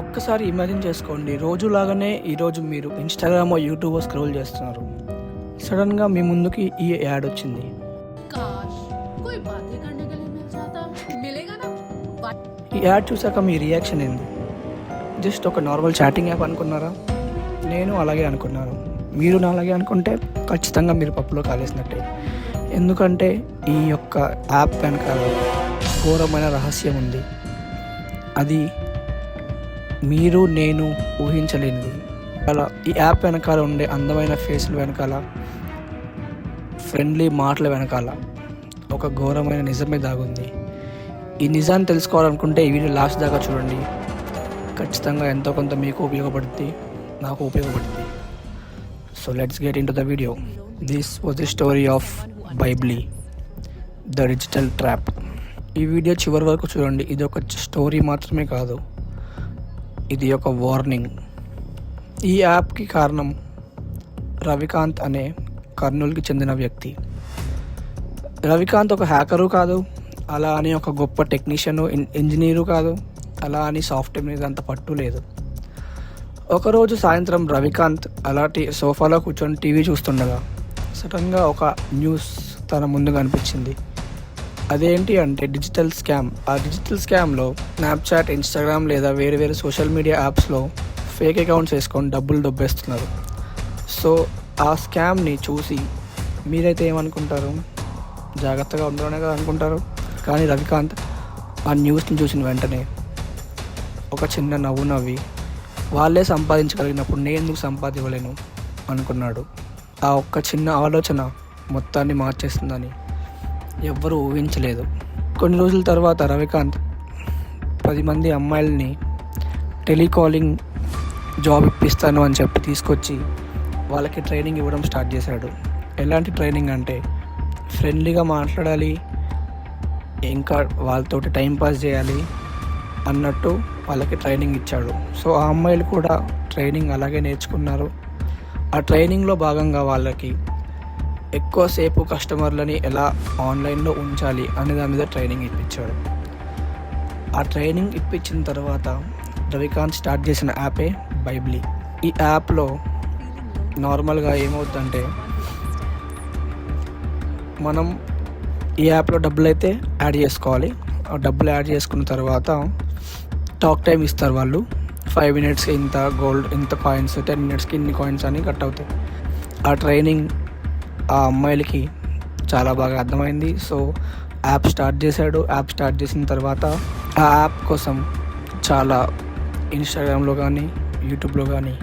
ఒక్కసారి ఇమాజిన్ చేసుకోండి, రోజులాగానే ఈరోజు మీరు ఇన్స్టాగ్రామ్ యూట్యూబ్ స్క్రోల్ చేస్తున్నారు. సడన్గా మీ ముందుకి ఈ యాడ్ వచ్చింది. काश कोई बातें करने के लिए मिल जाता, मिलेगा ना। ఈ యాడ్ చూసాక మీ రియాక్షన్ ఏంది? జస్ట్ ఒక నార్మల్ చాటింగ్ యాప్ అనుకున్నారా? నేను అలాగే అనుకున్నాను. మీరు నా అలాగే అనుకుంటే ఖచ్చితంగా మీరు పప్పులో కాలేసినట్టే. ఎందుకంటే ఈ యొక్క యాప్ వెనకాల ఘోరమైన రహస్యం ఉంది. అది మీరు నేను ఊహించలేనిది. అలా ఈ యాప్ వెనకాల ఉండే అందమైన ఫేస్లు వెనకాల, ఫ్రెండ్లీ మాటల వెనకాల ఒక ఘోరమైన నిజమే దాగుంది. ఈ నిజాన్ని తెలుసుకోవాలనుకుంటే ఈ వీడియో లాస్ట్ దాకా చూడండి. ఖచ్చితంగా ఎంతో కొంత మీకు ఉపయోగపడుతుంది, నాకు ఉపయోగపడుతుంది. So let's get into the video. This was the story of బైబ్లీ, ద డిజిటల్ ట్రాప్. ఈ వీడియో చివరి వరకు చూడండి. ఇది ఒక స్టోరీ మాత్రమే కాదు, ఇది ఒక వార్నింగ్. ఈ యాప్కి కారణం రవికాంత్ అనే కర్నూలుకి చెందిన వ్యక్తి. రవికాంత్ ఒక హ్యాకరు కాదు, అలా అని ఒక గొప్ప టెక్నీషియను ఇంజనీరు కాదు, అలా అని సాఫ్ట్వేర్ మీద అంత పట్టు లేదు. ఒకరోజు సాయంత్రం రవికాంత్ అలా సోఫాలో కూర్చొని టీవీ చూస్తుండగా సడన్గా ఒక న్యూస్ తన ముందు కనిపించింది. అదేంటి అంటే డిజిటల్ స్కామ్. ఆ డిజిటల్ స్కామ్లో స్నాప్చాట్, ఇన్స్టాగ్రామ్ లేదా వేరే వేరే సోషల్ మీడియా యాప్స్లో ఫేక్ అకౌంట్స్ వేసుకొని డబ్బులు దొబ్బేస్తున్నారు. సో ఆ స్కామ్ని చూసి మీరైతే ఏమనుకుంటారు? జాగ్రత్తగా ఉండాలనే కదా అనుకుంటారు. కానీ రవికాంత్ ఆ న్యూస్ని చూసిన వెంటనే ఒక చిన్న నవ్వు నవ్వి, వాళ్ళే సంపాదించగలిగినప్పుడు నేను ఎందుకు సంపాదించలేను అనుకున్నాడు. ఆ ఒక్క చిన్న ఆలోచన మొత్తాన్ని మార్చేస్తుందని ఎవ్వరూ ఊహించలేదు. కొన్ని రోజుల తర్వాత రవికాంత్ 10 మంది అమ్మాయిల్ని టెలికాలింగ్ జాబ్ ఇప్పిస్తాను అని చెప్పి తీసుకొచ్చి వాళ్ళకి ట్రైనింగ్ ఇవ్వడం స్టార్ట్ చేశాడు. ఎలాంటి ట్రైనింగ్ అంటే ఫ్రెండ్లీగా మాట్లాడాలి, ఇంకా వాళ్ళతోటి టైంపాస్ చేయాలి అన్నట్టు వాళ్ళకి ట్రైనింగ్ ఇచ్చాడు. సో ఆ అమ్మాయిలు కూడా ట్రైనింగ్ అలాగే నేర్చుకున్నారు. ఆ ట్రైనింగ్లో భాగంగా వాళ్ళకి ఎక్కువసేపు కస్టమర్లని ఎలా ఆన్లైన్లో ఉంచాలి అనే దాని మీద ట్రైనింగ్ ఇప్పించాడు. ఆ ట్రైనింగ్ ఇప్పించిన తర్వాత రవికాంత్ స్టార్ట్ చేసిన యాపే బైబ్లీ. ఈ యాప్లో నార్మల్గా ఏమవుతుందంటే, మనం ఈ యాప్లో డబ్బులు అయితే యాడ్ చేసుకోవాలి. ఆ డబ్బులు యాడ్ చేసుకున్న తర్వాత టాక్ టైం ఇస్తారు వాళ్ళు. 5 మినిట్స్కి ఇంత గోల్డ్, ఇంత కాయిన్స్, 10 మినిట్స్కి ఇన్ని కాయిన్స్ అని కట్ అవుతాయి. ఆ ట్రైనింగ్ ఆ అమ్మాయిలకి చాలా బాగా అర్థమైంది. సో యాప్ స్టార్ట్ చేశాడు. యాప్ స్టార్ట్ చేసిన తర్వాత ఆ యాప్ కోసం చాలా ఇన్స్టాగ్రామ్లో కానీ యూట్యూబ్లో కానీ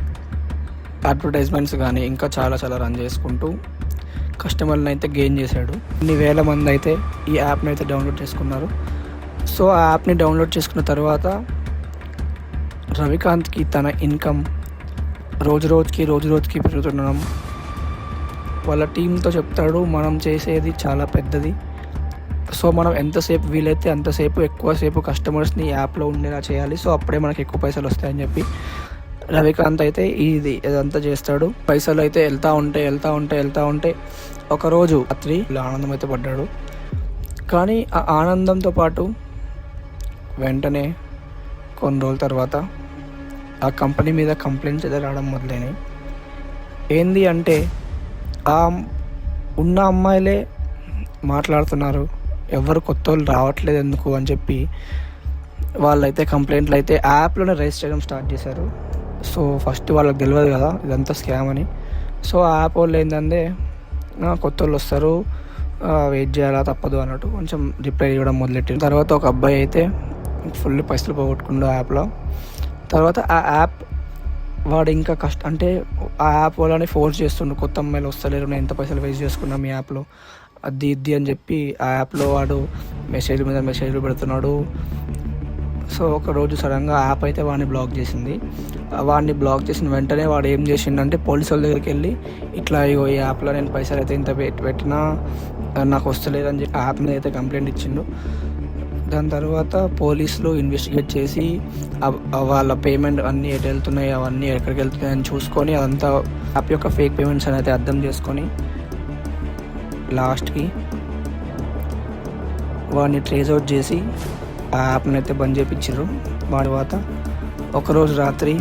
అడ్వర్టైజ్మెంట్స్ కానీ ఇంకా చాలా రన్ చేసుకుంటూ కస్టమర్ని అయితే గెయిన్ చేశాడు. కొన్ని వేల మంది అయితే ఈ యాప్ని అయితే డౌన్లోడ్ చేసుకున్నారు. సో ఆ యాప్ని డౌన్లోడ్ చేసుకున్న తర్వాత రవికాంత్కి తన ఇన్కమ్ రోజు రోజుకి పెరుగుతుండడం. వాళ్ళ టీంతో చెప్తాడు, మనం చేసేది చాలా పెద్దది. సో మనం ఎంతసేపు వీలైతే అంతసేపు ఎక్కువసేపు కస్టమర్స్ని యాప్లో ఉండేలా చేయాలి. సో అప్పుడే మనకి ఎక్కువ పైసలు వస్తాయని చెప్పి రవికాంత్ అయితే ఇదంతా చేస్తాడు. పైసలు అయితే వెళ్తూ ఉంటే ఒకరోజు రాత్రి ఆనందం అయితే పడ్డాడు. కానీ ఆ ఆనందంతో పాటు వెంటనే కొన్ని రోజుల తర్వాత ఆ కంపెనీ మీద కంప్లైంట్స్ అయితే రావడం మొదలైనవి. ఏంది అంటే ఆ ఉన్న అమ్మాయిలే మాట్లాడుతున్నారు, ఎవరు కొత్త వాళ్ళు రావట్లేదు ఎందుకు అని చెప్పి వాళ్ళైతే కంప్లైంట్లు అయితే యాప్లోనే రైజ్ చేయడం స్టార్ట్ చేశారు. సో ఫస్ట్ వాళ్ళకి తెలియదు కదా ఇదంతా స్కామ్ అని. సో ఆ యాప్ వాళ్ళు ఏంటంటే కొత్త వాళ్ళు వస్తారు, వెయిట్ చేయాలా తప్పదు అన్నట్టు కొంచెం రిప్లై ఇవ్వడం మొదలెట్టిన తర్వాత ఒక అబ్బాయి అయితే ఫుల్ పైసలు పోగొట్టుకుండు ఆ యాప్లో. తర్వాత ఆ యాప్ వాడు ఇంకా అంటే ఆ యాప్ వాళ్ళని ఫోర్స్ చేస్తుండు, కొత్త అమ్మాయిలు వస్తలేరు, నేను ఎంత పైసలు వేస్ట్ చేసుకున్నా మీ యాప్లో అది ఇది అని చెప్పి ఆ యాప్లో వాడు మెసేజ్ల మీద మెసేజ్లు పెడుతున్నాడు. సో ఒకరోజు సడన్గా యాప్ అయితే వాడిని బ్లాక్ చేసింది. వాడిని బ్లాక్ చేసిన వెంటనే వాడు ఏం చేసిండంటే పోలీసు వాళ్ళ దగ్గరికి వెళ్ళి, ఇట్లా ఇగో ఈ యాప్లో నేను పైసలు అయితే ఇంత పెట్టినా నాకు వస్తలేదని చెప్పి యాప్ మీద అయితే కంప్లైంట్ ఇచ్చిండు. దాని తర్వాత పోలీసులు ఇన్వెస్టిగేట్ చేసి వాళ్ళ పేమెంట్ అన్నీ ఎటు వెళ్తున్నాయి, అవన్నీ ఎక్కడికి వెళ్తున్నాయి అని చూసుకొని అదంతా యాప్ యొక్క ఫేక్ పేమెంట్స్ అని అయితే అర్థం చేసుకొని లాస్ట్కి వాడిని ట్రేస్ అవుట్ చేసి ఆ యాప్ని అయితే బంద్ చేయించారు. వాడి తర్వాత ఒకరోజు రాత్రి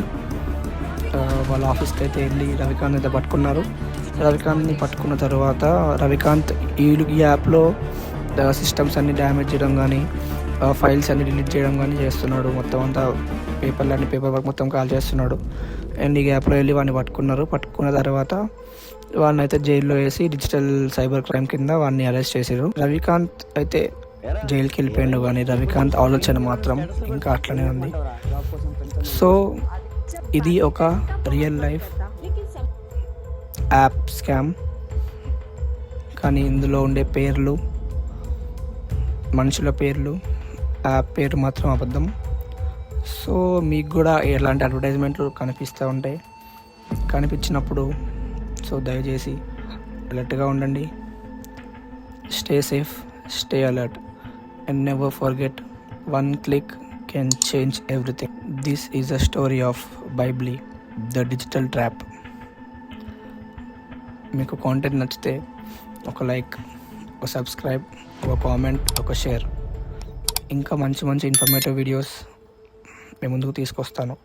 వాళ్ళ ఆఫీస్కి అయితే వెళ్ళి రవికాంత్ అయితే పట్టుకున్నారు. రవికాంత్ని పట్టుకున్న తర్వాత రవికాంత్ ఈ యాప్లో సిస్టమ్స్ అన్ని డ్యామేజ్ చేయడం కానీ ఫైల్స్ అన్ని డిలీట్ చేయడం కానీ చేస్తున్నాడు. మొత్తం అంతా పేపర్ వర్క్ మొత్తం కాల్ చేస్తున్నాడు. అండ్ ఈ యాప్లో వెళ్ళి వాడిని పట్టుకున్నారు. పట్టుకున్న తర్వాత వాడిని అయితే జైల్లో వేసి డిజిటల్ సైబర్ క్రైమ్ కింద వాడిని అరెస్ట్ చేశారు. రవికాంత్ అయితే జైలుకి వెళ్ళిపోయాడు, కానీ రవికాంత్ ఆలోచన మాత్రం ఇంకా అట్లనే ఉంది. సో ఇది ఒక రియల్ లైఫ్ యాప్ స్కామ్, కానీ ఇందులో ఉండే పేర్లు మనుషుల పేర్లు, యాప్ పేరు మాత్రం అబద్ధం. సో మీకు కూడా ఎలాంటి అడ్వర్టైజ్మెంట్లు కనిపిస్తూ ఉంటాయి, కనిపించినప్పుడు సో దయచేసి అలర్ట్గా ఉండండి. Stay safe, stay alert and never forget, one click can change everything. This is a story of Bybly, the digital trap. మీకు కాంటెంట్ నచ్చితే ఒక లైక్, ఒక సబ్స్క్రైబ్, ఒక కామెంట్, ఒక షేర్. ఇంకా మంచి మంచి ఇన్ఫర్మేటివ్ వీడియోస్ మీ ముందుకు తీసుకొస్తాను.